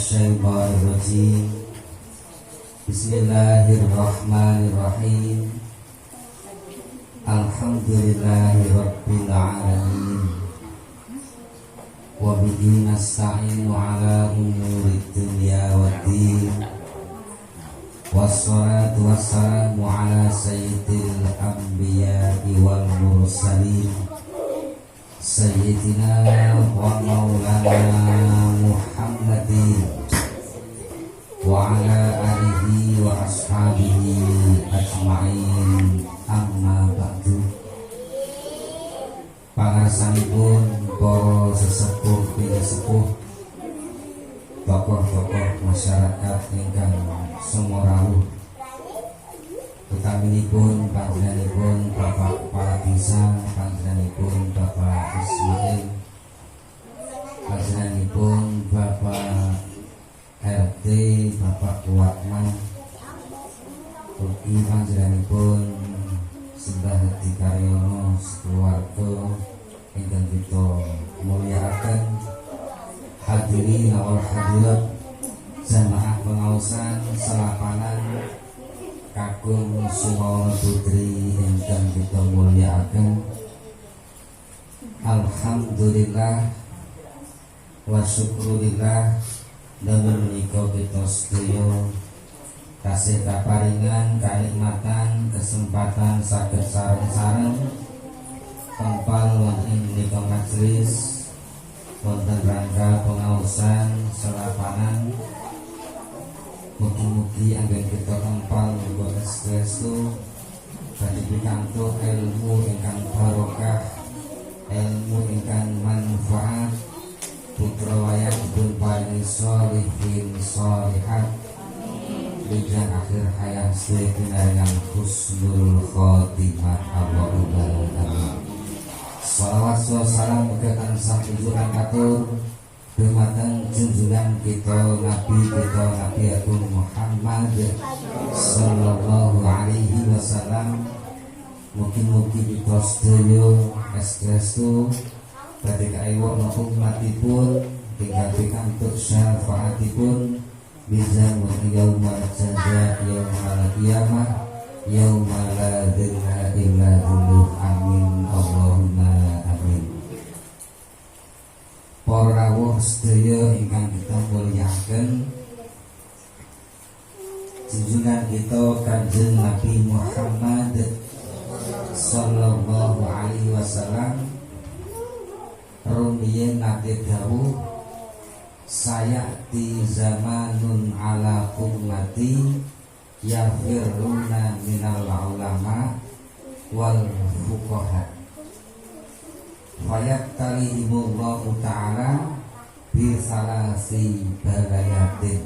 minasyaitonirrajim. Bismillahirrahmanirrahim. Alhamdulillahirabbil alamin. Wa bihi nasta'inu ala umurid dunya waddin. Wassalatu wassalamu ala sayyidil anbiya'i wal mursalin Sayyidina wa maulana Muhammadin wa ala alihi wa ashabihi ajma'in, amma ba'du. Pangarsanipun para sesepuh sepuh, tokoh-tokoh masyarakat ingkang semorawuh, utaminipun panjenenganipun Bapak Kepala Desa, panjenenganipun Bapak Ismail, panjenenganipun Bapak RT, Bapak Kuatman, ugi panjenenganipun Simbah Hadi Karyono sekeluarga ingkang kita mulyakaken. Hadirin wal hadirat jamaah pengaosan selapanan kagum sumawa putri ingkang kita mulyakaken. Alhamdulillah wa syukurillah, damen menika kita sedaya tasih kaparingan kanikmatan kesempatan saged sareng-sareng tempal wonten menika majelis wonten rangka pengaosan selapanan. Mugi-mugi anggen kita tempal menika espresso badhe pikantuk ilmu ingkang barokah, ilmu ingkang manfaat, putra wayahipun paring sholihin sholihat, lijang akhir hayat sedaya pinaringan husnul khotimah. Allahumma amin. Salawat salam muga tansah tunjukan katur dumateng junjungan kita Nabi Agung Muhammad sallallahu alaihi wasallam. Mugi-mugi kita sedaya espresso badhe kaiwak napa umatipun tinggal pikantuk syafaatipun bizan wa yaumal jaza yaumal qiyamah yauma la dzilla illa dzulluh. Amin Allahumma amin. Para rawuh sedaya ingkang kita mulyakaken, junjungan kita Kanjeng Nabi Muhammad sallallahu alaihi wasallam rumiyin nate dawuh, sayati zamanun ala ummati yafiruna minal ulama wal fuqaha fayabtalihimullahu ta'ala bisalasi balayatin.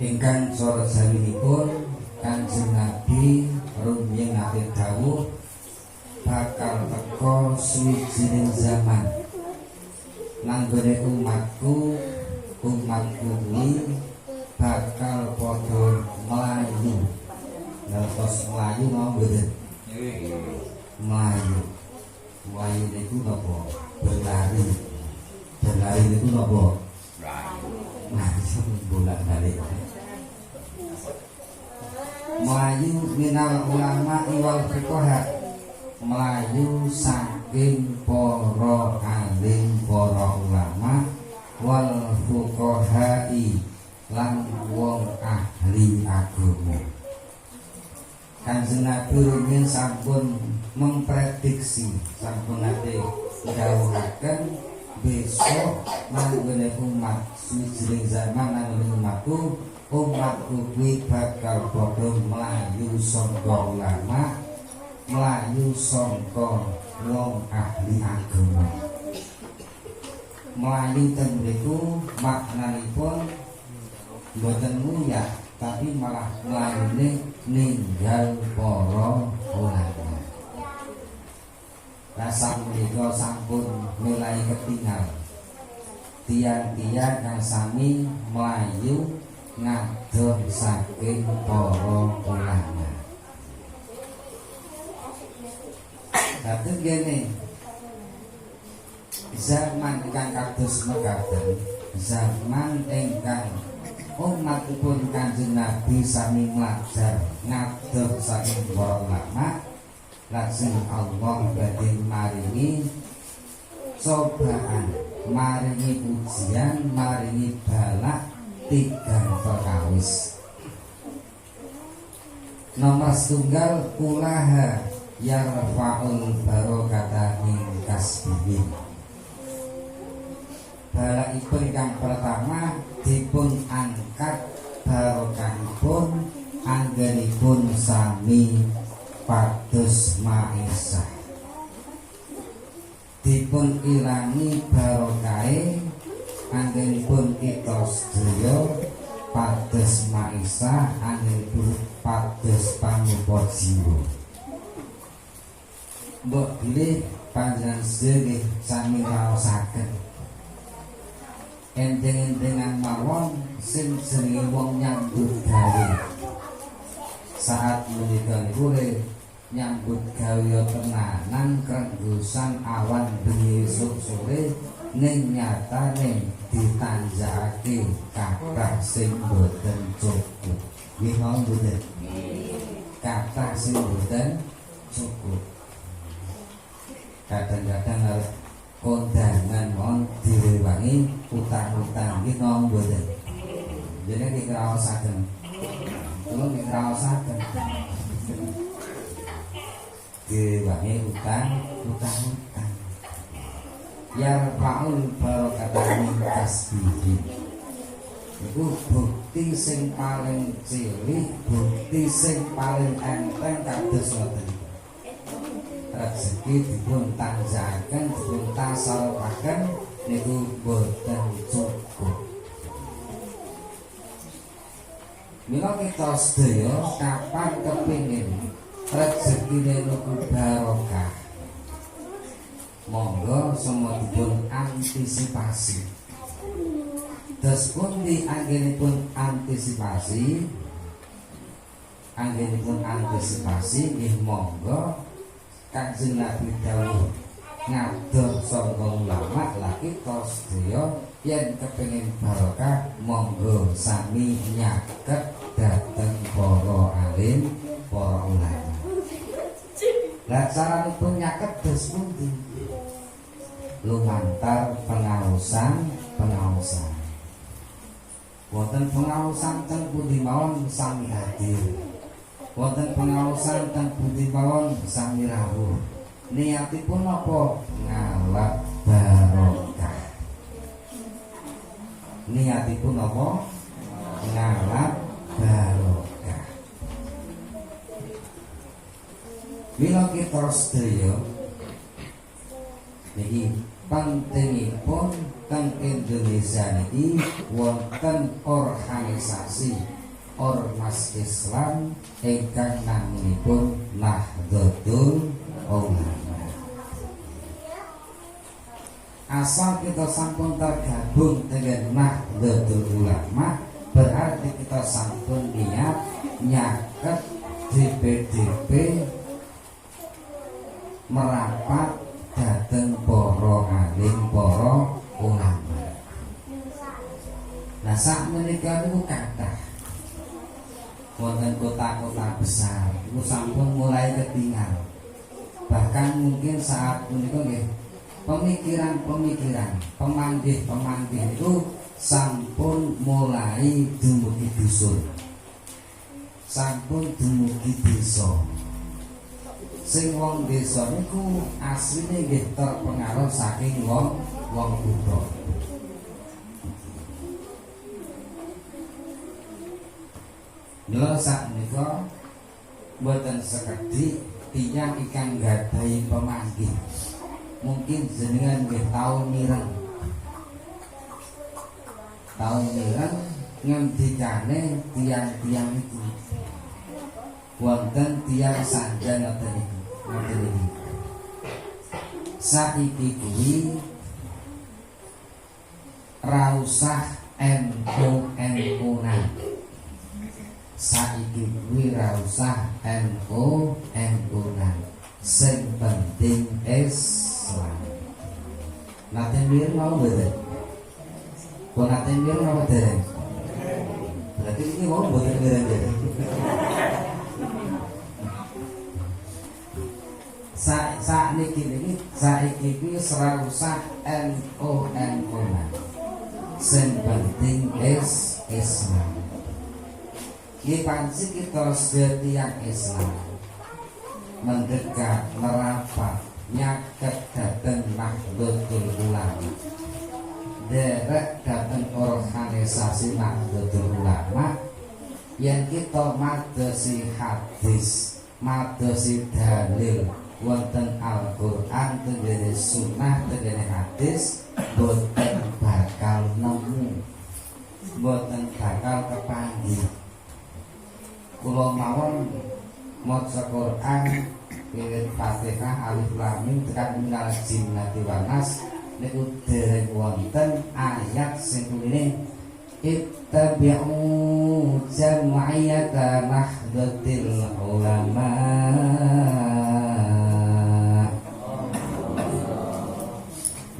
Ingkang sorot saminipun Kanjeng Nabi rumiyin nate dawuh, bakal teka suwijining zaman nanggone umatku kuwi bakal padha mlayu. Ngertos mlayu mau mboten? Mlayu niku napa? Berlari. Berlari niku napa? Mlayu bolak-balik. Mlayu minal ulama wal fuqaha, mlayu saking para alim, para ulama, wal fuqahai lan wong ahli agama. Kanjeng Nabi rumiyin sampun memprediksi, sampun nate dawuhaken besok nanggone umat suwijining zaman nanggone umatku kuwi bakal padha mlayu sangka ulama, mlayu sangka wong ahli agama. Mlayu ten mriku maknanipun mboten nguyah, tapi malah mlayune ninggal para ulama. Rasa menika sampun mulai ketinggal tiang-tiang kang sami mlayu ngadon saking para ulama. Kadang gini, zaman kang kados mekaten zaman ingkang umatipun Kanjeng Nabi sami mlajar ngadeg saking para ulama, lajeng Allah badhe maringi cobaan, maringi ujian, maringi balak tigang perkawis. Nomor setunggal ulaha yarfa'ul barokata min kasbihin. Balakipun yang pertama dipun angkat barokahipun anggenipun sami pados maisah. Dipun ilangi barokahe anggenipun kita sedaya pados maisah, anggenipun pados panyupa jiwa. Mbok bilih panjenengan sedaya sami raosaken enteng-entengan mawon sing jenenge wong nyambut gawe. Saat menika niku nyambut gawe tenanan krenggusan awan bengi esuk sore ning nyatane ditanjakake kathah sing boten cukup. Nggih mau mboten? Kathah sing boten cukup. Kadang-kadang arep kondangan mon direwangi utang-utang nggih mau mboten? Jenenge dikraosaken. Kula dikraosaken. Direwangi utang-utang. Yarfa'ul barokata min kasbihi. Iku bukti sing paling cilik, bukti sing paling enteng kados ngoten. Rezeki dipun tanjaken, dipun tasawufaken niku boten cukup. Mila kita sedaya kapan kepingin rezekine niku barokah, monggo semua dipun antisipasi. Terus pundi anggenipun antisipasi? Anggenipun antisipasi nggih monggo Kanjeng Nabi dawuh ngadeg sangka ulama la kita sedaya yen kepengin barokah monggo sami nyaket dhateng para alim, para ulama. Lah caranipun nyaket dos pundi? Lumantar pengaosan. Wonten pengaosan teng pundi mawon sami hadir. Wonten pengaosan teng pundi mawon sami rawuh. Niatipun napa? Ngalap barokah. Niatipun napa? Ngalap barokah. Bila kita sedaya niki pentingipun teng Indonesia niki wonten organisasi ormas Islam ingkang naminipun Nahdlatul Ulama. Asal kita sampun tergabung dengan Nahdlatul Ulama, berarti kita sampun niat nyaket DPDP merapat dhateng para alim, para ulama. Nah sakmenika niku kathah wonten kota-kota besar itu sampun mulai ketinggal. Bahkan mungkin saat menika nggih pemikiran-pemikiran, pemanggih-pemanggih itu sampun mulai dumugi dusun, sampun dumugi desa. Sing wong desa niku asline nggih terpengaruh saking wong Buddha. Mila sakmenika boten sekedhik tiyang ingkang gadhahi pemanggih. Mungkin jenengan nggih tau mireng. Tau mireng ngendikane tiyang-tiyang itu. Wonten tiyang sanjan ngoten iki. Saiki kuwi ra usah NU-NU-nan. Saiki kuwi ra usah NU-NU-nan. Sing penting Islam. Nate mir mau mboten? Kok nate mireng apa dereng? Berarti ini mau mboten mireng ya. Saiki iki serausak NONO. Sing penting Islam. Iki panci kita setiap Islam mendekat merapat nyaket dateng Nahdlatul Ulama. Derek dateng organisasi Nahdlatul Ulama yang kita madosi hadis, madosi dalil wonten Al-Qur'an tengene sunnah tengene hadis boten bakal nemu, boten bakal kepanggih. Kula mawon maca Qur'an wiwit Fatihah alif lam mim tekan minal jinnati wan nas niku dereng wonten ayat sing kuline ittabi'u jam'iyata Nahdlatul Ulama.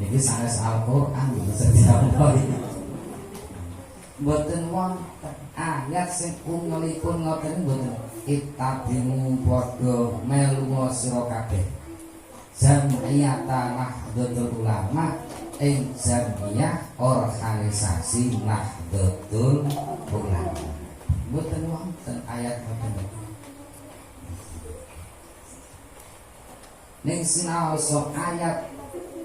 Niki sanes Al-Qur'an setiap hari. Mboten wonten ayat sing ungelipun ngoten mboten. Ittabi'u padha melu sira kabeh. Jam'iyata Nahdlatul Ulama ing jamiyah organisasi Nahdlatul Ulama. Mboten wonten ayat ngoten. Ning sinaosa ayat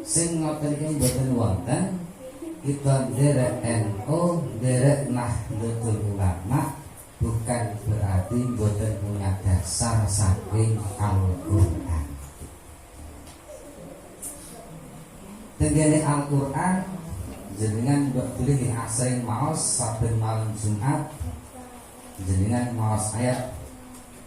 sing ngoten iki mboten wonten, kita derek NU, derek Nahdlatul Ulama bukan berarti mboten punya dasar saking Al-Qur'an. Tengene Al-Qur'an jenengan boleh asring maos saben malam Jumat jenengan maos ayat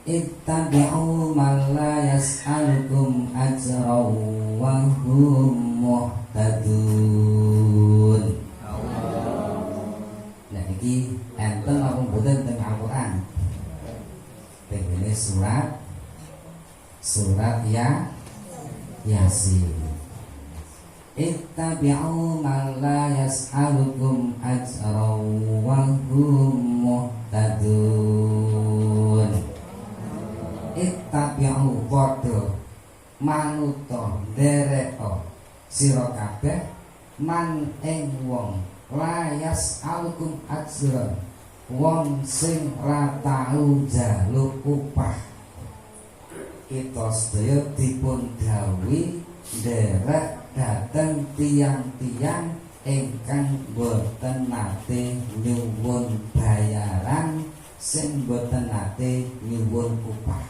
ittabi'u man la yas'alukum ajran wa hum muhtadun. Nah iki enten apa mboten teng Al-Qur'an? Tengene surat Yasin. Ittabi'u man la yas'alukum ajran wa hum muhtadun. Ittabi'u padha manuta dereka sira kabeh man ing wong la yas'alukum ajran wong sing ra tau njaluk upah. Kita sedaya dipun dawuhi derek dateng tiang-tiang ingkang boten nate nyuwun bayaran, sing boten nate nyuwun upah.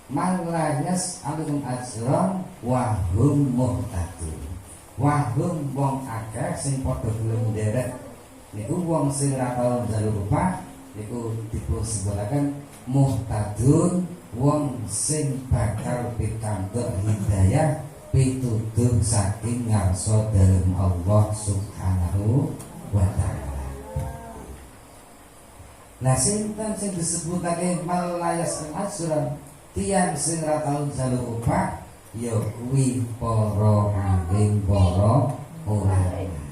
Malayas alaikum ajron wahum muhtadun. Wahum wong akeh sing padha gelem nderek niku wong sing ra tau njaluk upah niku dipun sebutaken muhtadun, wong sing bakal pikantuk hidayah pituduh saking ngarsa dalem Allah Subhanahu wa ta'ala. Lah sinten sing disebutake malayas ajron tiyang sing ra tau njaluk upah ya kuwi para alim, para ulama.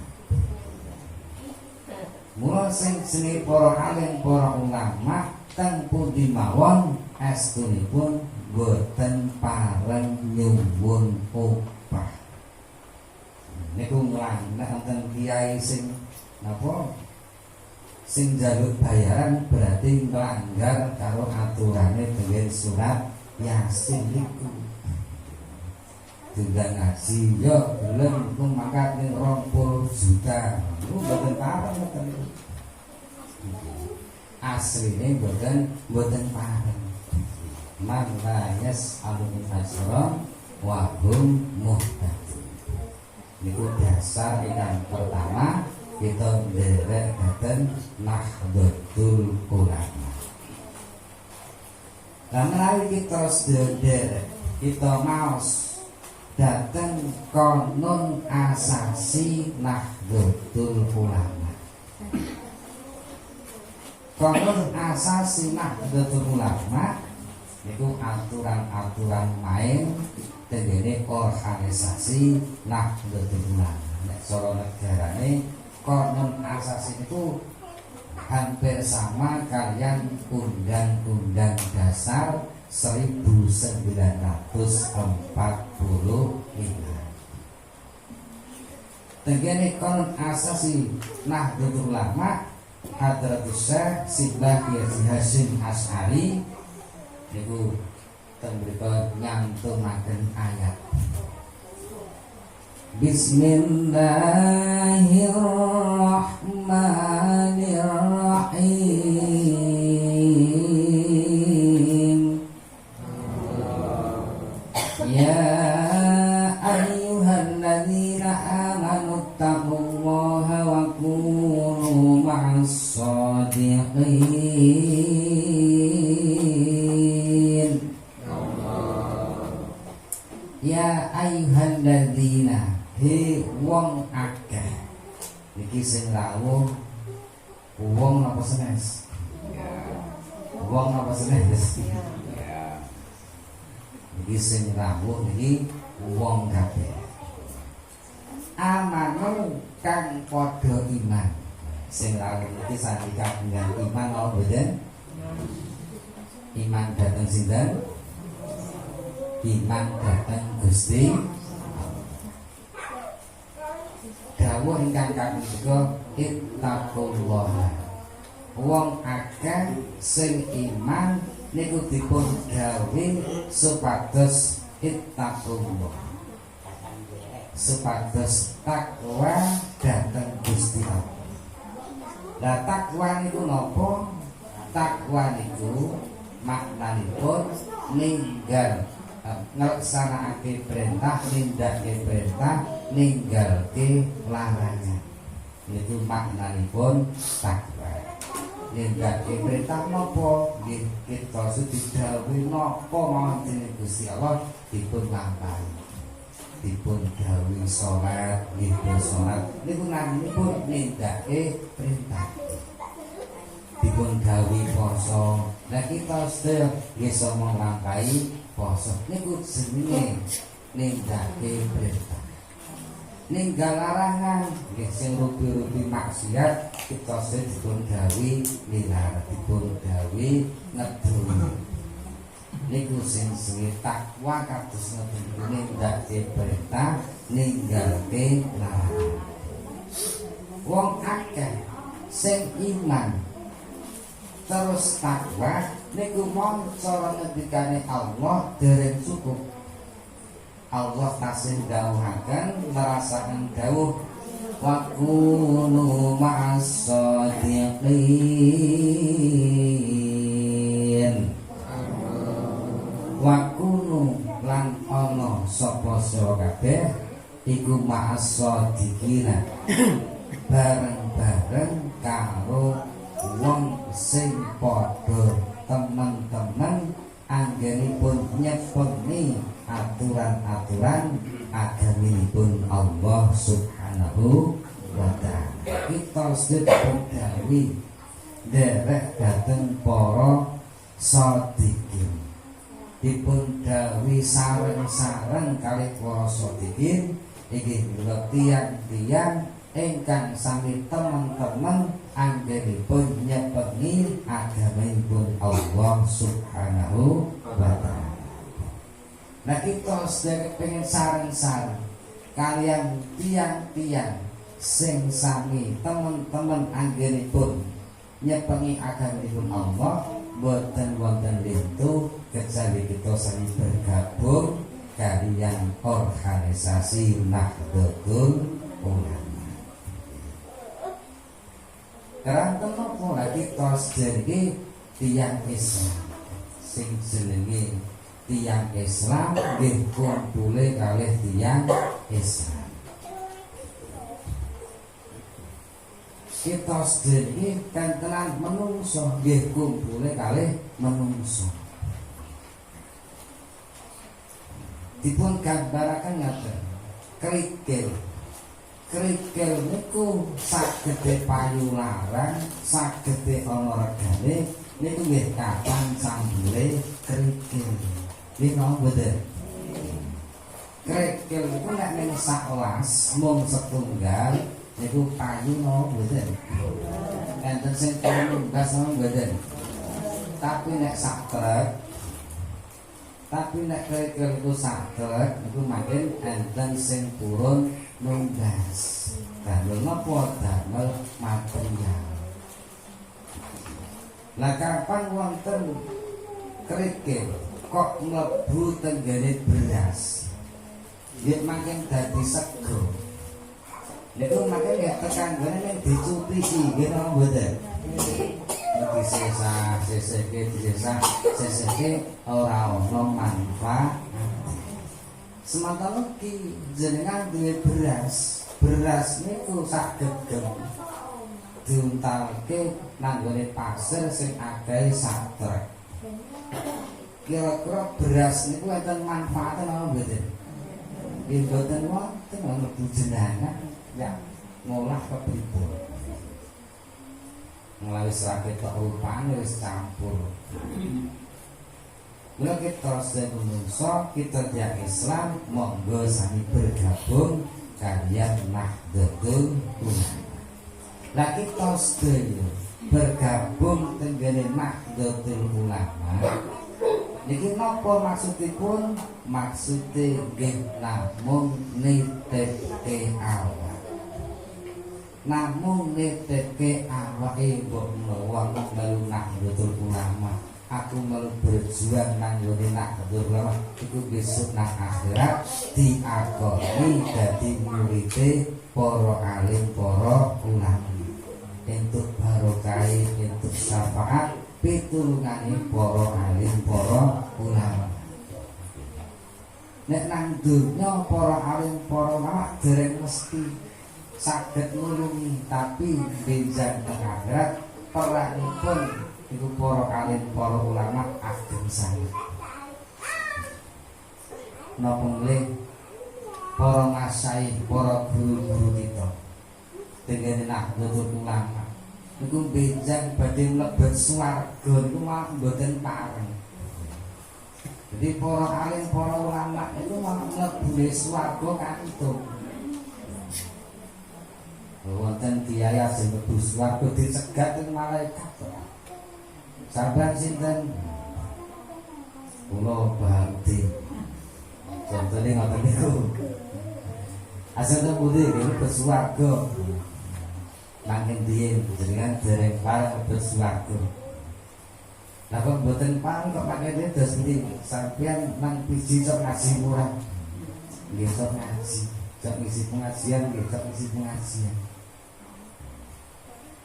Mula sing jenenge para alim, para ulama teng pundi mawon estunipun boten pareng nyuwun upah. Niku mulane enten kiai sing napa sing njaluk bayaran berarti nglanggar karo aturane dengan surat Yasin niku. Juga ngaji yo gelem ku mangkat ning 20 juta. Niku boten pareng ngoten niku. Asline boten pareng. Man la yas'alun ajran wa hum muhtadun. Niku dasar ingkang pertama kita nderek dateng Nahdlatul Ulama. Lah menawi kita nderek kita maos dateng konon asasi Nahdlatul Ulama. Konon asasi Nahdlatul Ulama niku aturan-aturan main tengene organisasi Nahdlatul Ulama. Nek cara negarane konon asasi itu hampir sama kalian Undang-Undang Dasar 1945. Tenggene konon asasi Nahdlatul Ulama Hadratus Syekh Sibah Kiai Hasyim Asy'ari niku teng mriko nyantunaken ayat Bismillahirrahmanirrahim. Ya ayyuhalladzina amanu taqullaha wa kunu ma'as shadiqin. Ya ayyuhalladzina, he wong akeh. Niki sing rawuh wong napa senes? Wong napa senes? Niki sing rawuh niki wong kabeh. Amanu kang padha iman. Sing rawuh niki sandika dengan iman apa mboten? Iman dhateng sinten? Iman dhateng Gusti. Dawuh ingkang kang menika ittaqullah. Wong akeh sing iman niku dipun gawe supados ittaqullah, supados takwa dhateng Gusti Allah. Lah takwa niku napa? Takwa niku maknanipun ninggal nglaksanakake perintah, nindakake perintah, ninggalke larangan. Niku maknanipun takwa. Nindakake perintah napa? Nggih kita sedhawuhi napa mawon dening Gusti Allah dipun lampahi. Dipun dawuhi salat, nggih salat niku naminipun nindakake perintah. Dipun dawuhi poso, lah kita sedaya bisa nglampahi poso niku jenenge nindakake perintah. Ninggal larangan nggih sing rupi-rupi maksiat kita sedaya dipun dawuhi nilar, dipun dawuhi ngedoni. Niku sing takwa kados ngoten nindakake perintah, ninggalke larangan. Wong akeh sing iman terus takwa niku mon cara ngendikane Allah dereng cukup. Allah tasih dawuhaken nerasaken dawuh wa kunu ma'as shadiqin. Wa kunu lan ana sapa sira kabeh iku ma'as shadiqina bareng-bareng karo wong sing padha temen-temen anggenipun nyepengi aturan-aturan agaminipun Allah Subhanahu wa ta'ala. Kita sedaya dawuhi derek dhateng para shadiqin. Dipun dawuhi sareng-sareng kalih para shadiqin inggih tiyang-tiyang ingkang sami teman-teman anggenipun nyepengi agamanipun Allah Subhanahu wa ta'ala. Nah kita sedaya pengen sareng-sareng kalian tiang-tiang sing sami teman-teman anggenipun nyepengi agamanipun Allah, boten wonten lintu kecuali kita sami bergabung kalian organisasi Nahdlatul Ulama. Karena kenapa lagi tos jadi tiang Islam sing jenenge tiang Islam nggih kumpule kalih tiang Islam. Kita sedherek kantenan menungso nggih kumpule kalih menungso. Dipun gambaraken ngaten. Krikil. Krikil niku sagede payu larang, sagede ana regane niku nggih kapan sambule krikil. Nggih napa mboten? Krikil niku nek ning sak welas mung setunggal niku payu napa mboten? Enten sing turun gas napa mboten? Tapi nek sak truk kerikil itu sak truk niku makin enten sing turun nunggas. Damel napa? Damel material. Lah kapan wonten kerikil kok mlebu tenggene beras? Yen makin dadi sego. Niku makin ya tekanggone nek dicupiki nggih napa mboten? Disesake ora ono manfaat. Semanten iki jenengan duwe beras. Beras niku saged diuntalke nanggone pasir sing akeh sak truk. Kira-kira beras niku enten manfaate napa mboten? Nggih mboten wonten mlebu jenengan ya ngolah kepripun. Melalui serakit rupane wis campur. Mula kita sedaya menungso, kita tiang Islam monggo sami bergabung kalian Nahdlatul Ulama. Lah kita sedaya bergabung tenggene Nahdlatul Ulama. Niki napa maksudipun? Maksude nggih namung nitipke awak. Namung nitipke awake mbok menawa melu Nahdlatul Ulama. Aku melu berjuang nang ngene Nahdlatul Ulama iku besok nang akhirat diakoni dadi murid para alim para ulama. Entuk barokah, entuk syafaat pitulungane para alim para ulama. Nek nang donya para alim para ulama dereng mesti saged nulungi, tapi benjang teng akhirat peranipun iku para alim para ulama ageng sanget. Napa nggih para masyayikh, para guru-guru kita dengan Nahdlatul Ulama niku benjang badhe mlebet swarga niku malah mboten pareng. Jadi para alim para ulama itu malah mlebu swarga kantuk. Wonten biaya sing mlebu swarga dicegat ing malaikat. Sampeyan sinten? Kula Bante. Contone ngoten niku. Asal pundi mlebu swarga. Nanging diyen jenengan dereng pareng mlebu swarga. Lah kok mboten pareng kok pakai dos ndi? Sampeyan nang piji sok ngaji murah. Nggih sok ngaji. Sok ngisi pengajian, nggih sok ngisi pengajian.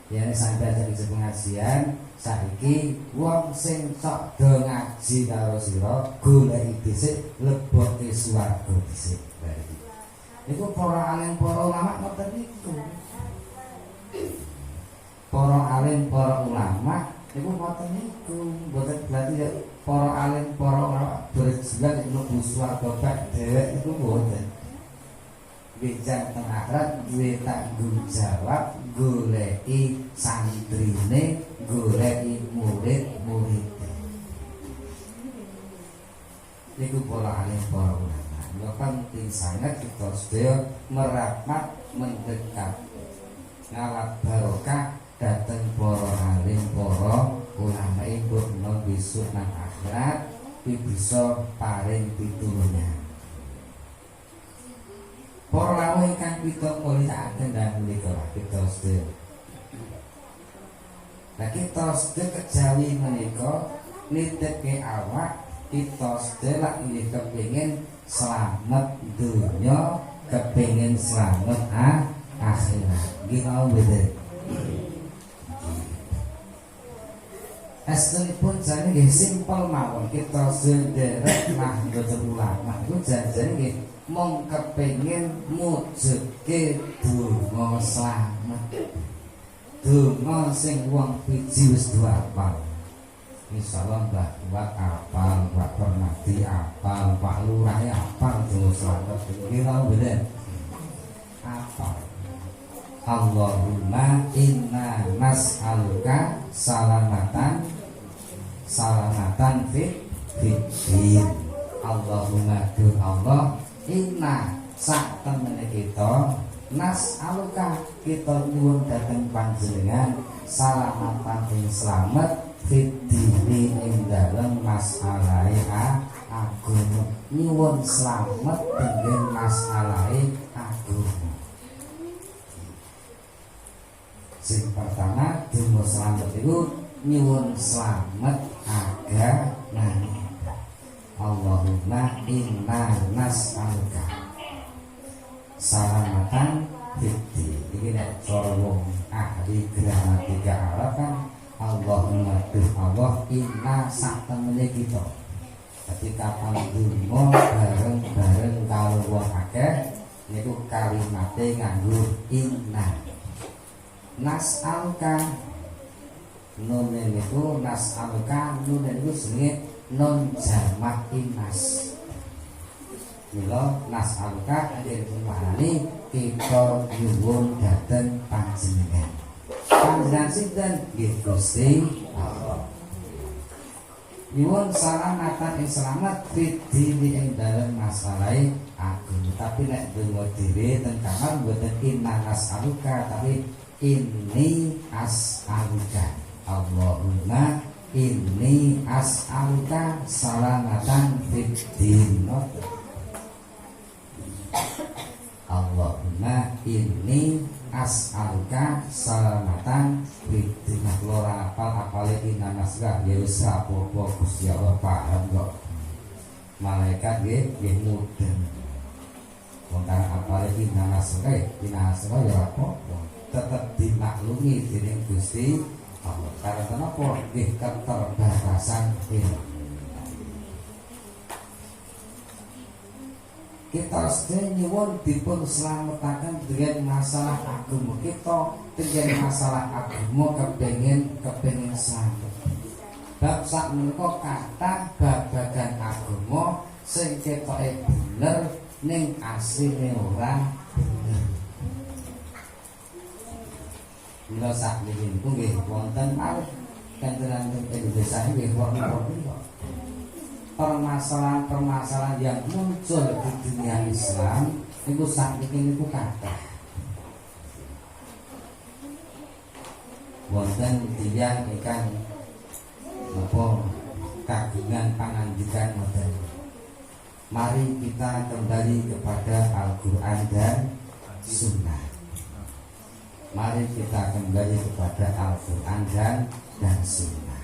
Ya sampai ada di pengajian saiki wong sing sok do ngaji karo sira goleki dhisik leboke swarga dhisik. Niku para alim para ulama ngoten niku. Para alim para ulama niku ngoten niku, mboten berarti para alim para ulama berjuang mlebu swarga bak dhewek niku mboten. Bijak teng akhirat duwe tanggung jawab goleki santrine, goleki murid-muridé. Niku para alim para ulama. Lha penting sangat kita sedaya merapat mendekat. Ngalap barokah dateng para alim para ulama iku nang besok nang akhirat bisa paring pitulungan. Para lawuh ingkang kita mulyakaken dan menika kita sedaya. Lah kita sedaya kejawi menika nitipke awak kita sedaya lak nggih kepengin slamet donya, kepengin slamet akhirat. Nggih mau mboten? Astunipun jane nggih simpel mawon kita sederek Nahdlatul Ulama iku janjane nggih mong kepengin mujudke donga slamet. Donga sing wong piji wis hafal. Insyaallah Mbah Kuat hafal, Pak Permadi hafal, Pak Lurah hafal donga slamet. Kira mboten? Hafal. Allahumma inna nas'aluka salamatan fit din. Allahumma du Allah inna sak temene kita nas aluka kita nyuwun dhateng panjenengan salamatan ing slamet fitini ing dalem masalahe agama nyuwun slamet dengan masalahe agama. Sing pertama donga slamet itu nyuwun slamet agama. Allahumma inna nas'aluka salamatan fitni. Ini nek cara wong ahli gramatika Arab kan Allahumma tuh Allah inna sak temene kita. Ketika pandonga bareng-bareng karo wong akeh niku kalimate nganggo inna. Nas'aluka nun niku nas'aluka nun niku jenenge non jamak inas. Mila nas'aluka maknane kita nyuwun dhateng panjenengan. Panjenengan sinten? Nggih Gusti Allah. Nyuwun salamatan ing slamet fitini ing dalem masalahe agama. Tapi nek donga dhewe teng kamar mboten inna nas'aluka tapi inni as'aluka. Allahumma inni as'aluka salamatan fiddin. Allahumma inni as'aluka salamatan fiddin. Ora apal-apale inna nasga ya wis apa-apa Gusti Allah paham kok. Malaikat nggih mudeng. Wong kang apale inna nasga ya apa-apa tetep dimaklumi dening Gusti Allah. Karena kenapa? Nggih keterbatasan ilmu. Kita sedaya nyuwun dipun slametaken dengan masalah agama. Kita dengan masalah agama kepengin slamet. Bab sak menika kathah babagan agama sing ketoke bener ning asline ora bener. Mila sakniki niku nggih wonten malih kantenan Indonesia nggih wonten permasalahan-permasalahan yang muncul di dunia Islam niku sakniki niku kathah. Wonten tiyang ingkang napa kagungan pangandikan modern. Mari kita kembali kepada Al-Qur'an dan Sunnah. Mari kita kembali kepada Al-Qur'an dan Sunnah.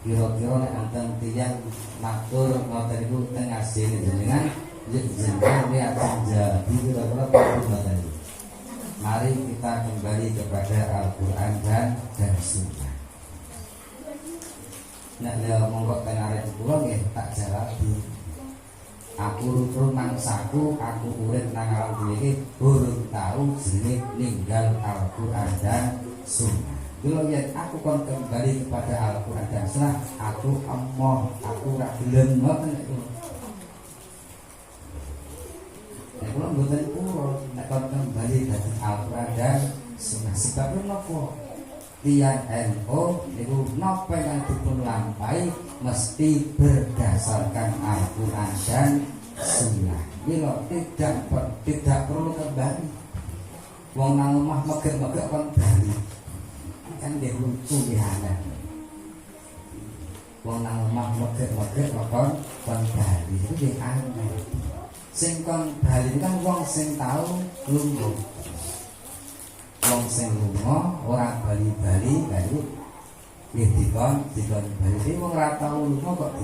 Kira-kira nek enten tiyang matur ngoten niku teng asine jenengan jenengan akan jadi kira-kira apa ngoten niku. Mari kita kembali kepada Al-Qur'an dan Sunnah. Nek lha monggo teng arep kula nggih tak jarabi. Aku rukun mangsaku, aku urip nang alam dunya iki urung tau jenenge ninggal Al-Qur'an dan Sunnah. Bila yen aku kon kembali kepada Al-Qur'an dan Sunnah, aku emoh, aku ora gelem ngoten niku. Nek kula mboten purun nek kon kembali dadi Al-Qur'an dan Sunnah. Sebab menapa? Tiyang NU niku napa yang dipun lampahi mesti berdasarkan Al-Qur'an dan Sunnah. Mila tidak perlu kembali. Wong nang omah megek-megek kon bali. Kan dia lucu ya anak. Wong nang omah megek-megek kon bali itu dia aneh. Sing kon bali kan wong sing tau lungguh. Wong sing lunga ora bali-bali baru nggih dikon bali. Wong ora tau lunga kok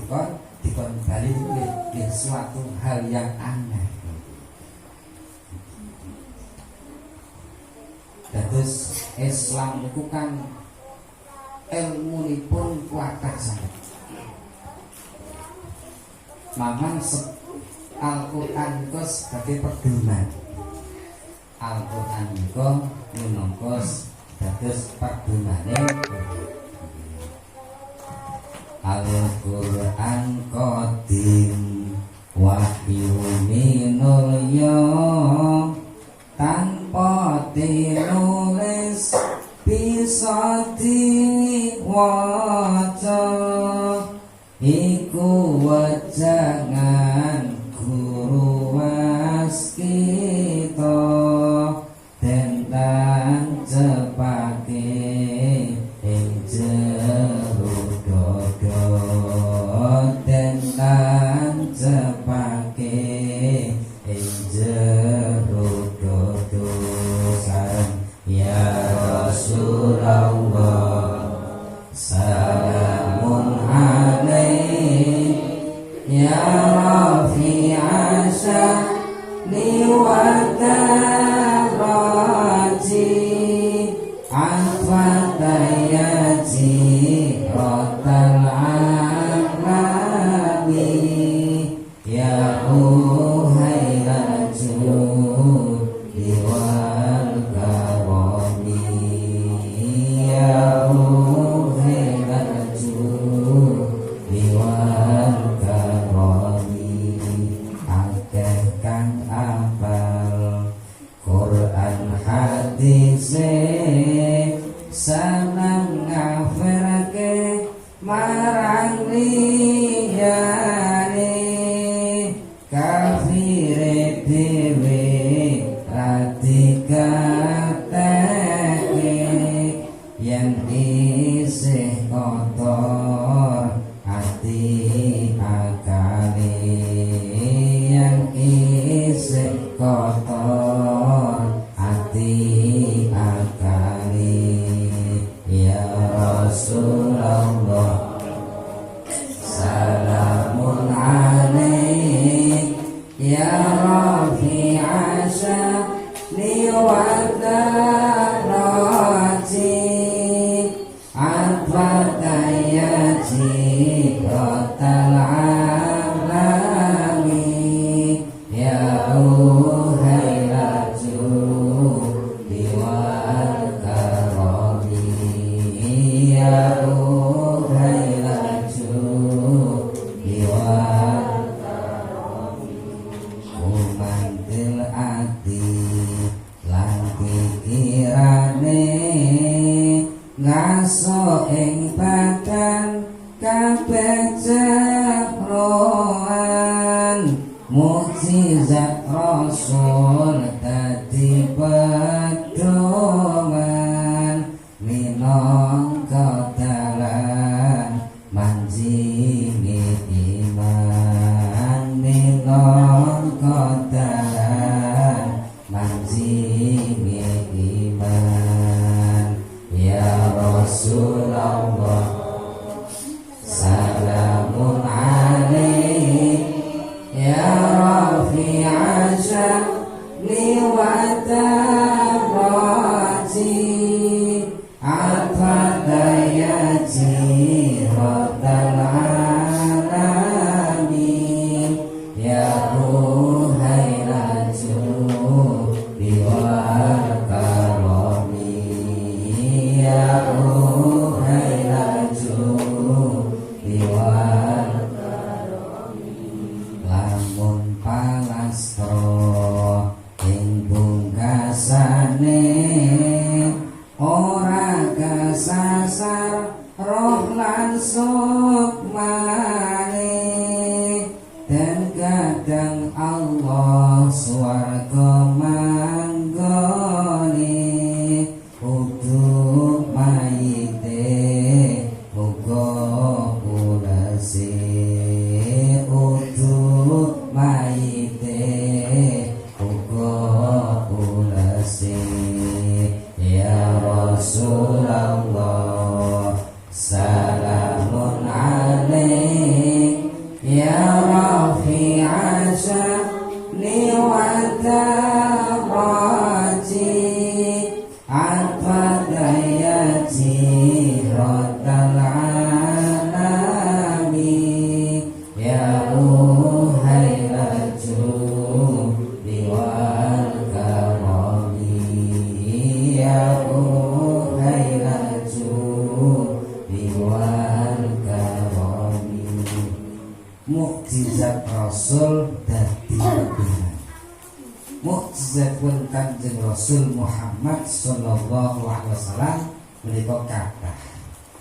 dikon bali nggih suatu hal yang aneh. Dados Islam niku kan ilmunipun kuatah sanget. Mamang Al-Qur'an niku sebagai pedoman. Al-Qur'an niku minangka dados pedomane. Al-Qur'an qadim wahyu minul ya tanpa tinulis bisa diwaca iku wejangan guru waskita ya rafi'a sya'ni wa daraji afata ya jiratal alami ya uhairal judi wal karami ya uhairal judi wal karami akeh kang apal Quran hadis sanang ngafirake marang liyane kafire dhewe radikateke yen isih kotor ati akale yen isih kotor ati akale ya Rasulullah salamun alaik ya rafi'a sya'ni wa daraji afata ya jiratal alami ya uhairal judi wal karami ya uhairal judi wal kumantil ati lan pikirane ngaso ing badan kabeh jahroan mukjizat rasul dadi pedoman minangka dalan manjingi iman minangka dalan manjingi iman ya Rasulullah salamun alaik ya rafi'a sya'ni wa daraji afata ya jiratal alami ya uhairal judi wal karami ya uhairal judi wal lamun palastro ing bungkasane ora kasasar roh lan sukmane dan kadang Allah swarga manggone kudu mayite uga ulase kudu mayite uga ulase ya Rasulullah salamun alaik ya rafi'a sya'ni wa daraji afata ya jiratal alami ya uhairal judi wal karami ya uhairal judi wal karami mukjizat Rasul dadi pedoman mukjizat pun Kanjeng Rasul Muhammad sallallahu alaihi wasallam menika kathah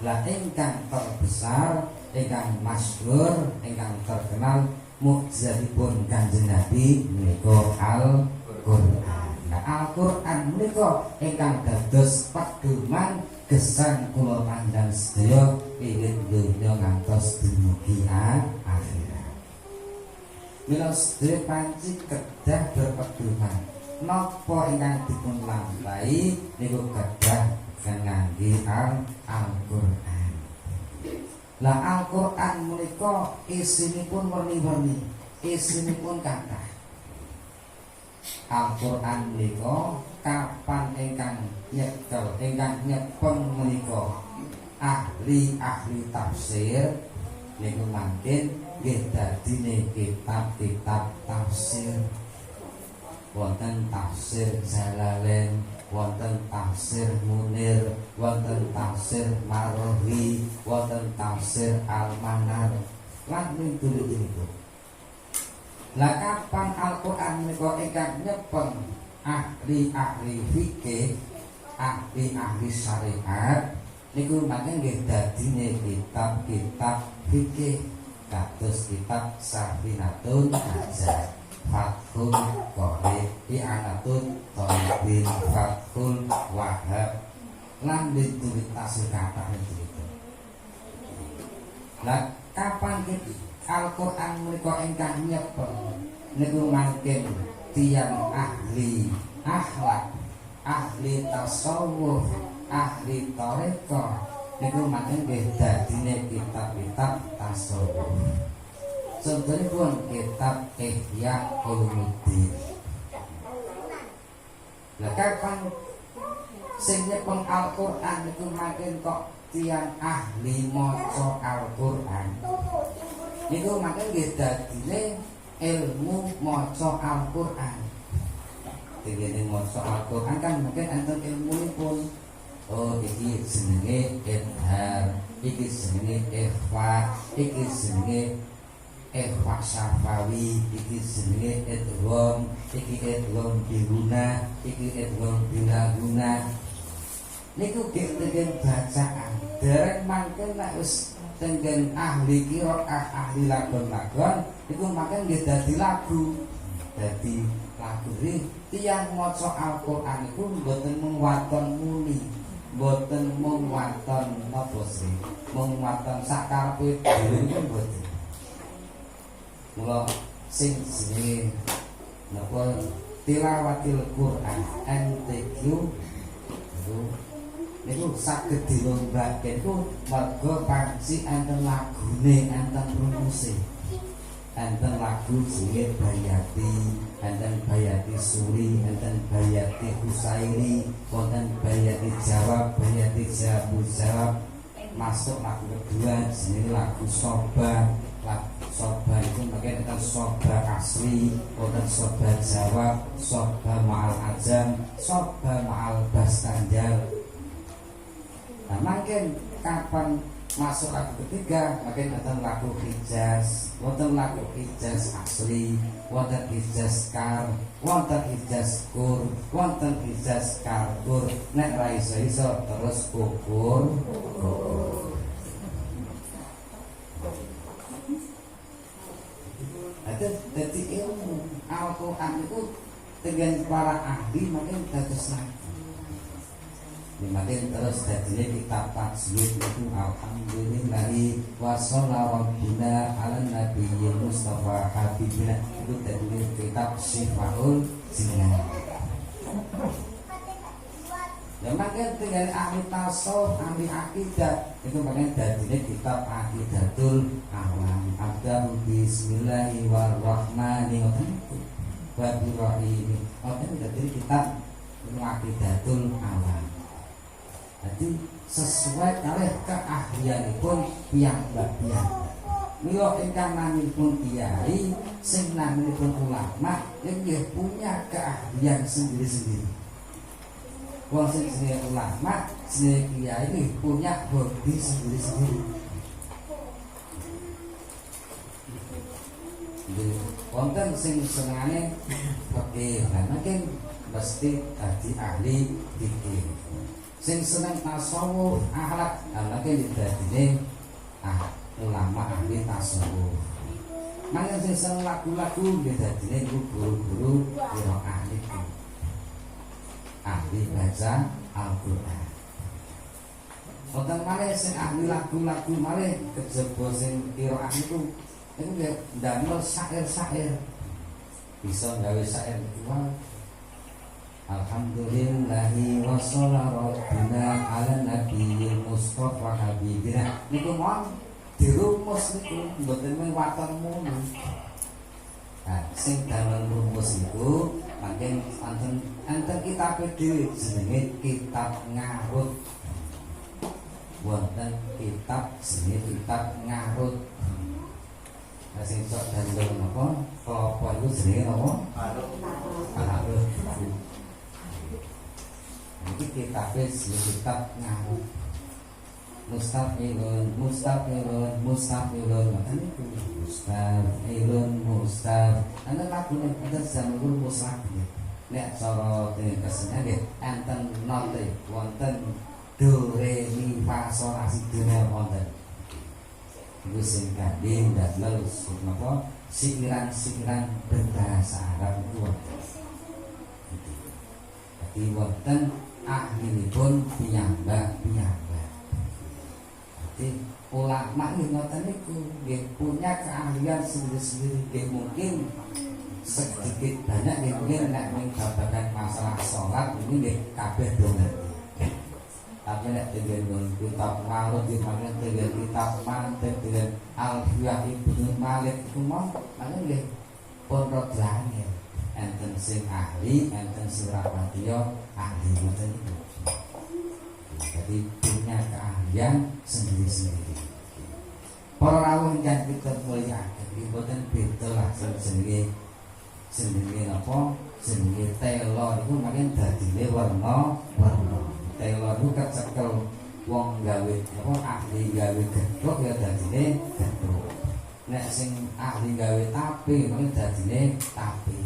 lah ingkang terbesar ingkang masyhur ingkang terkenal mukjizatipun Kanjeng Nabi menika Al-Qur'an. Nah, Al-Qur'an menika ingkang dados pedoman gesang kula pandang sedaya wiwit donya ngantos dumugi akhirat. Mila sedaya panci kedah berpedoman napa ingkang dipun lampahi niku kedah ngangge Al-Qur'an. Lah Al-Qur'an menika isinipun werni-werni, isinipun kathah. Al-Qur'an menika kapan ingkang nyekel ingkang nyepeng menika ahli-ahli tafsir niku mangkin nggih dadine kitab-kitab tafsir. Wonten tafsir Jalalain, wonten tafsir Munir, wonten tafsir Marwahi, wonten tafsir Al-Manar, lan niku. Lah kapan Al-Qur'an menika ingkang nyepeng ahli-ahli fikih, ahli-ahli syariat niku mangke nggih dadine kitab-kitab fikih kados kitab Safinatun Najah, Fathul Qorib, I'anatun Thalibin, Fathul Wahhab, lan ditulis tafsir kathah niku. Lah kapan Al-Qur'an menika ingkang nyepeng niku mangke tiyang ahli akhlak, ahli tasawuf, ahli tarekah niku mangke nggih dadine kitab-kitab tasawuf. Contohipun kitab Ihya Ulumuddin. Lah kapan sing nyepeng Al-Qur'an niku mangke kok tiyang ahli maca Al-Qur'an. Niku mangke nggih dadine ilmu maca Al-Qur'an. Dene maca Al-Qur'an kan mungkin enten ilmunipun. Oh iki jenenge idhar, iki jenenge ikhfa, iki jenenge ikhfa syafawi, iki jenenge idgham, iki idgham biguna, iki idgham bilaguna. Niku nggih tenggen bacaan. Derek mangke nek wis tenggen ahli qiraah, ahli lagon-lagon iku mangke nggih dadi lagu. Dadi lagu iki tiyang maca Al-Qur'an iku mboten mung waton muni, mboten mung waton napa sih, mung waton sakarepe dhewe niku mboten. Mula sing jenenge napa tilawatil Qur'an NTQ niku saged dilombaken niku merga panci enten lagune, enten rumuse. Enten lagu jenenge Bayati, enten Bayati Suri, enten Bayati Husairi, wonten Bayati Jawab, Bayati Jawab. Masuk lagu kedua jenenge lagu Soba. Lagu Soba itu mungkin enten Soba asli, wonten Soba Jawab, Soba ma'al ajam, Soba ma'al bastanjal. Nah, makin kapan masuk lagu ketiga, makin wonten lagu Hijaz, wonten lagu Hijaz asli, wonten Hijaz kar, wonten Hijaz kur, wonten Hijaz karkur. Nek ra iso terus kukur. Dadi ilmu Al-Qur'an itu dengan para ahli makin dados lagu. Makin terus dadine kitab tajwid itu alhamdulillahi wa shollallahu rabbina ala nabiyil mustafa habibina itu dadine kitab Syifaul Jinan. Ya makin tinggal ahli tasawuf, ahli akidah itu makin dadine kitab Aqidatul Awam. Abdul bismillahirrahmanirrahim wa birrahim. Makin dadine kitab Aqidatul Awam. Jadi sesuai kalih keahlianipun piyambak-piyambak. Mila ingkang naminipun kiai, sing naminipun ulama, nggih punya keahlian sendiri-sendiri. Wong sing jenenge ulama, jenenge kiai nggih punya hobi sendiri-sendiri. Wonten sing senengane fikih, lan mungkin mesti dadi ahli fikih. Sing seneng tasawuf, akhlak, anake dadine ulama ahli tasawuf. Mangken sing seneng lagu-lagu nggih dadine guru-guru qiraah niku. Ahli baca Al-Qur'an. Wonten malih sing ahli lagu-lagu malih kejaba sing qiraah niku nggih ndamel syair-syair. Bisa gawe syair niku. Alhamdulillahi wa shollallahu rabbina ala nabiyil mustafa habibina. Niku mon dirumus niku mboten mung waton muni. Nah, sing damel rumus niku mangken enten kitab dhewe jenenge kitab Ngarut. Wonten kitab jenenge kitab Ngarut. Lah sing sok dandel napa? Klapa iku jenenge napa? Ngarut. Iki kitab kitab Ngarut. Mustafilun ngoten niku. Mustaf. Ana lagune enten jamur muslah. Nek cara teng kesenian nggih enten note wonten do re mi fa sol la si do wonten. Iku sing kandhe ndamel napa sikiran-sikiran berbahasa Arab niku wonten. Dadi wonten ahlinipun piyambak. Ulama ngoten niku nggih punya keahlian sendiri-sendiri, nggih mungkin sedikit banyak nggih mungkin nek ning babagan masalah salat ini nggih kabeh do ngerti. Tapi nek dengan kitab Ngarut dipanggil dengan kitab Mantiq dengan Alfiyah Ibnu Malik iku mau nggih pun rada angel. Enten sing ahli, enten sing rapatiya ahli ngoten niku. Jadi punya keahlian sendiri-sendiri. Para rawuh ingkang kita mulyakaken iki boten beda lah jenenge napa? Jenenge tela niku makin dadine warna-warna. Tela niku kecekel wong gawe apa ahli gawe gethuk ya dadine gethuk. Nek sing ahli gawe tape makin dadine tape.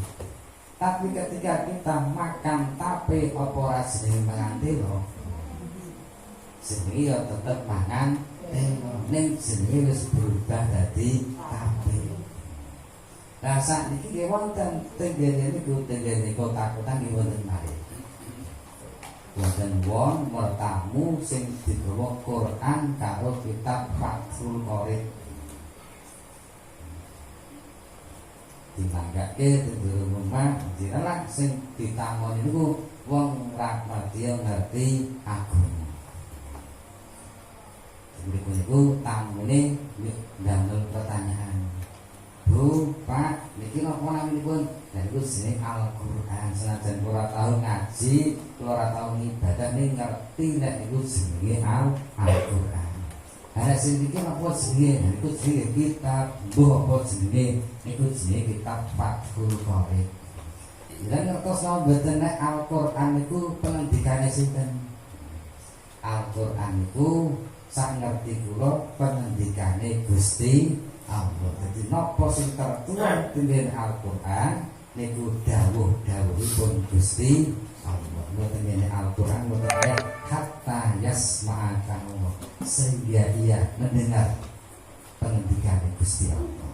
Tapi ketika kita makan tape apa ora jenenge mangan tela? Jenenge ya tetep mangan tela, ning jenenge wis berubah dadi tape. Lah sakniki nggih wonten tenggene niku tenggene kota-kota nggih wonten malih. Wonten wong mertamu sing digawa Quran karo kitab Fathul Qorib. Dimanggake tenggo rumah diralah sing ditamoni niku wong rapati ngerti agama. Niku tamune ndamel pertanyaan. Bu, Pak, niki napa naminipun? Lah niku jenenge Al-Qur'an. Senajan ora tau ngaji, ora tau ibadah ning ngerti nek niku jenenge Al-Qur'an. Ana sing niki napa jenenge? Niku jenenge kitab, mbuh apa jenenge? Niku jenenge kitab Fathul Qorib. Lan ngertos napa mboten nek Al-Qur'an niku pengendikane sinten? Al-Qur'an niku sak ngerti kula pengendikane Gusti Allah. Dadi napa sing tertuang teng Al-Qur'an niku dawuh-dawuhipun Gusti Allah. Mboten Al-Qur'an mboten ayat hatta yasma'aka Allah. Sehingga ia mendengar pengendikane Gusti Allah.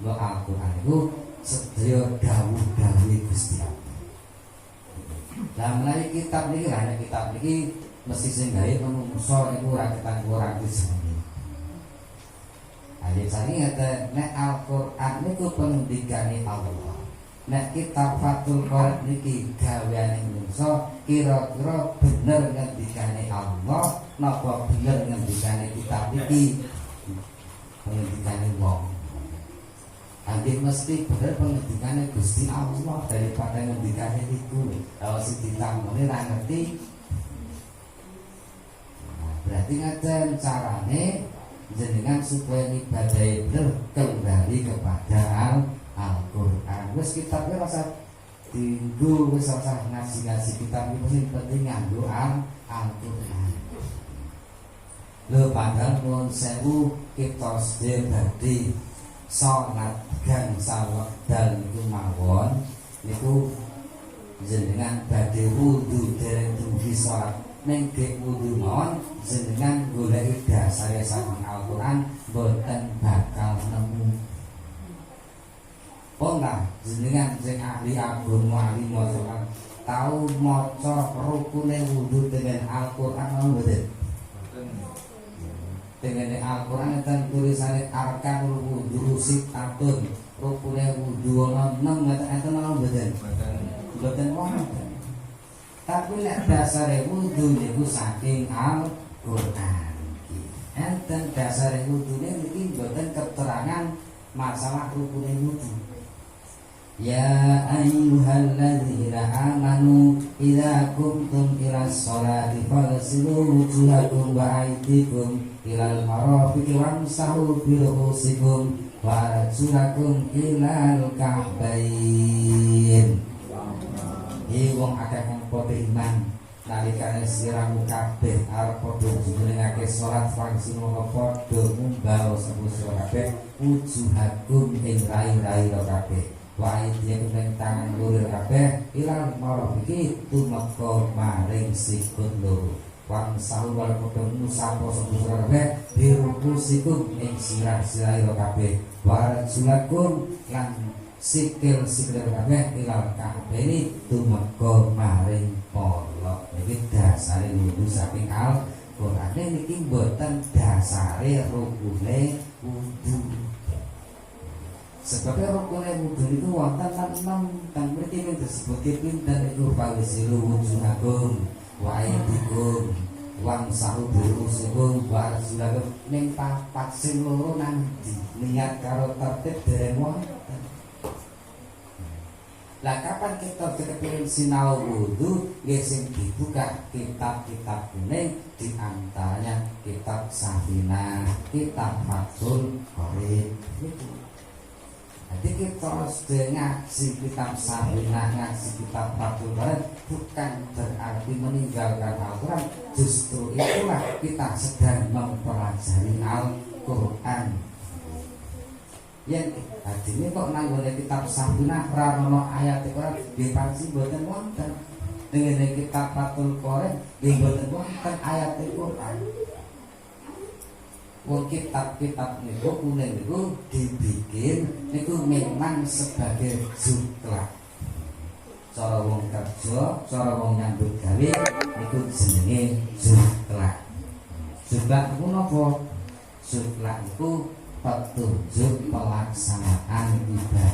Lo Al-Qur'an niku sedaya dawuh-dawuh Gusti Allah. Lah menawi kitab niki kitab niki mesti sing gawe menungso niku ora ketanggo ora diseni. Ayat sani ngata nek Al-Qur'an niku pengendikane Allah. Nek kitab Fathul Qorib niki gaweane menungso, kira-kira bener ngendikane Allah napa bener ngendikane kitab iki? Pengendikane wong. Nanti mesti bener pengendikane Gusti Allah daripada ngendikane iku. Kalau sing ditamoni ra ngerti. Berarti ngaten carane jenengan supaya ibadah bener kembali kepada Al-Qur'an. Wis kitabnya rasa tinggu, wis rasa ngaji-ngaji kitab iki sing penting nganggo Al-Qur'an. Lho padahal nuwun sewu kita sedaya badhe salat gangsal wekdal niku mawon niku jenengan badhe wudu dereng dumugi salat ning gek wudu mawon jenengan goleki dasare saking Al-Qur'an boten bakal nemu. Ora jenengan sing ahli agama ahli maca tau maca rukune wudu dengan Al-Qur'an mboten? Dengan Al-Qur'an enten tulisane arkanul wudu sitatun, rukune wudu ana 6 enten ana mboten? Mboten wonten. Tapi nek dasare wudu niku saking Al-Qur'an. enten dasare wudune niki mboten keterangan masalah rukune wudu. Ya ayyuhalladzina amanu idza qumtum ilas sholati faghsilu wujuhakum wa aydikum ilal marafiqi wamsahu bi ru'usikum wa arjulakum ilal ka'bayn. Wong akeh kang padha iman nalikane siramu kabeh arep padha njenengake salat faghsilu mongko padha ngumbal sira kabeh wujuhakum ing rai-rai kabeh. Wae dia kuning tangan loro kabeh ilang marafiqi tumeka maring sikut loro. Wang sahu wal padha musapa sira kabeh dirukusikum ing sirah-sirah kabeh. Warjulakum lan sikil-sikil kabeh ilang kabeh tumeka maring pala. Iki dasare wudu saking Al-Qur'an niki mboten dasare rukune wudu. Sebabnya rukune wudu itu wonten 6 kang mriki disebut pinten iku faghsilu wujuhakum wa aydikum wamsahu bi ru'usikum wa arjulakum ning papat sing loro nang niat karo tertib dereng wonten. Lah kapan kita kepengin sinau wudu nggih sing dibuka kitab-kitab kuning di antaranya kitab Safinah, kitab Fathul Qorib niku. Jadi kita harus ngaji kitab Safinah, ngaji kitab Fathul Qorib bukan berarti meninggalkan Al-Quran. Justru itulah kita sedang mempelajari Al-Quran. Yang artinya kok nanggone kitab Safinah ranono ayat Quran dipanci boten wonten. Dengan kitab Fathul Qorib boten wonten ayat Quran. Wong kitab-kitab niku kuning niku dibikin niku memang sebagai zuklak. Cara wong kerja, cara wong nyambut gawe niku jenenge zuklak. Zuklak niku napa? Zuklak niku petunjuk pelaksanaan ibadah.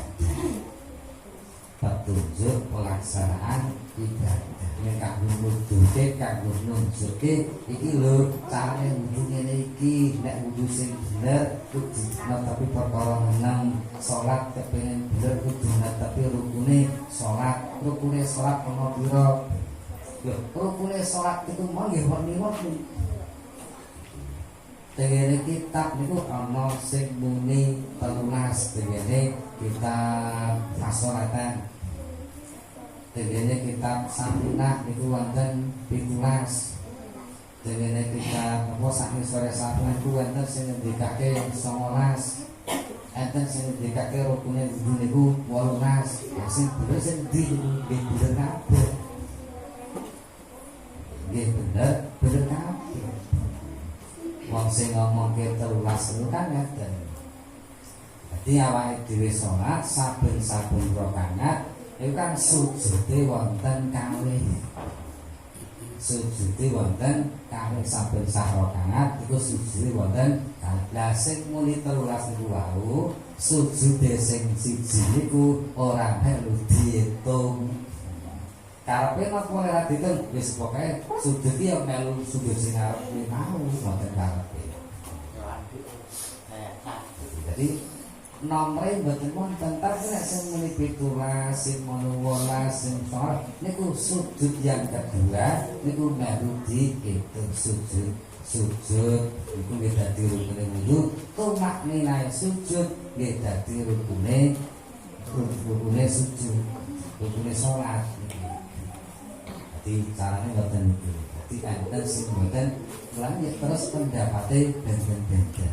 Petunjuk pelaksanaan ibadah. Nek kanggo nuduhke, kanggo nunjukke iki lho carane wudu ngene iki. Nek wudu sing bener kudu tapi perkara menang salat kepengin bener kudu tapi rukune salat. Rukune salat ana pira? Lho, rukune salat iku mung nggih werni-werni. Tengene kitab niku ana sing muni 13 tengene kitab Fasolatan. Tengene kitab Safinah niku wonten 17. Tengene kitab apa sak sore Safinah niku wonten sing ngendikake 19. Enten sing ngendikake rukune wudu niku 18. Sing bener sing ndi nggih bener kabeh. Nggih bener kabeh. Wong sing ngomongke 13 niku kan ngeten. Dadi awake dhewe salat saben-saben rakaat itu kan sujude wonten kalih. Sujude wonten kalih saben rakaat iku sujude wonten kalih. Lah sing muni 13 niku wau sujude sing siji niku ora perlu diitung. Karepe nek ora diitung wis pokoke sujud iki yo melu sujud sing arep mau wonten karepe. Jadi nomere mboten wonten, tapi nek sing muni 17, sing muni 18, sing sholat niku sujud yang kedua niku melu diitung sujud. Sujud niku nggih dadi rukune wudu, tumak nilai sujud nggih dadi rukune sujud, rukune sholat. Jadi carane mboten niku. Dadi enten sing mboten lan terus pendapate beda-beda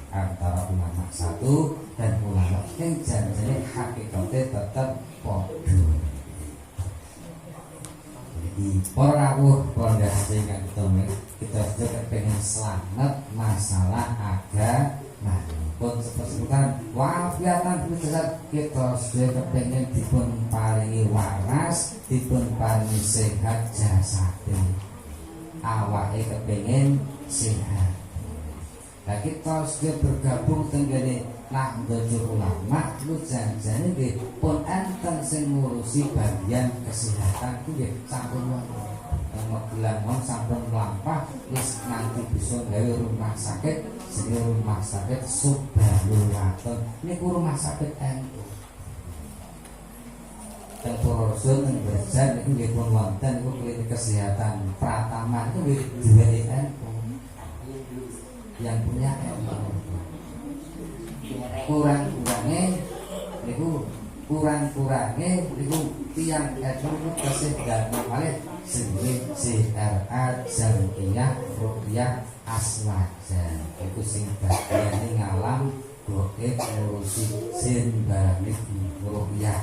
antara ulama satu dan ulama yang janjane hakikate tetap padha. Jadi para rawuh para sing kita sudah pengen selamat masalah agama. Pun sepertikan wafiatan kita sudah kepengen dipun paringi waras, dipun paringi sehat jasate. Awake kepengen sehat. Nah kita sudah bergabung tenggene Nahdlatul Ulama lu janjane nggih pun enten sing ngurusi bagian kesehatan ku nggih sampun wonten. Magelang mon sampun mlampah wis nganti bisa gawe rumah sakit jenenge rumah sakit Subarulaton niku rumah sakit NU teng Purworejo teng Berjan niku nggih pun wonten niku klinik kesehatan Pratama niku duweni NU yang punya NU kurang-kurangnya niku tiang NU niku tesih dalem malih jenenge CRA Jamiyah Ruqyah Aswajan iku sing bagiane ngalam goib ngurusi jin balik ruqyah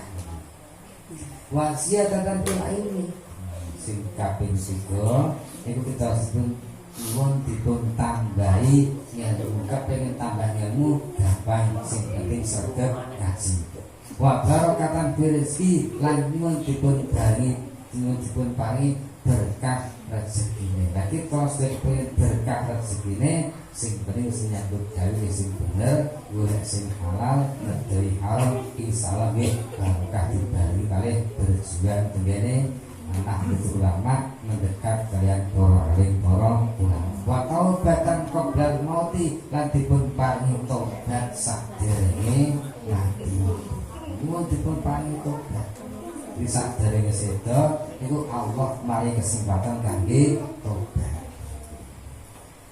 wasiatan ini sing kaping 3 niku kita sebut nyuwun dipun tambahi ilmu kepengin tambah ilmu gampang sing penting sregep ngaji wa barakatan rezeki lan nyuwun dipun paringi berkah rezekine. Lagi kalau sudah pengen berkah rezekine, sing penting sing nyambut gawe sing bener, golek sing halal, dari haram, insyaallah nggih berkah dibari kalih berjuang tenggene anak ulama mendekat kalian para alim para ulama. Wa taubatan qoblal mauti lan dipun paringi tobat sadèrènge mati. Nyuwun dipun paringi tobat. Bisa dari sedo itu Allah mari kesempatan kangge tobat.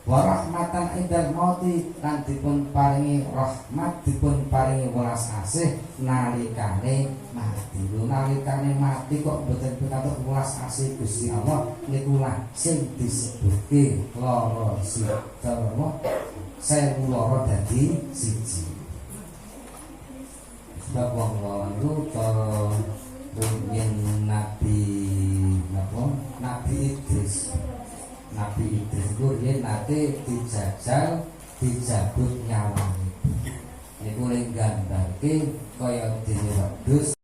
Warahmatan indal mauti lan dipun paringi rahmat dipun paringi welas asih nalikane mati. Nalikane mati kok mboten pitatuk welas asih Gusti Allah niku lah sing disebutke lara sida sewu lara dadi siji. Sebab wong itu Rumian Nabi Idris itu dia nanti dijabut nyawa ini boleh gambarke kaya dene wedhus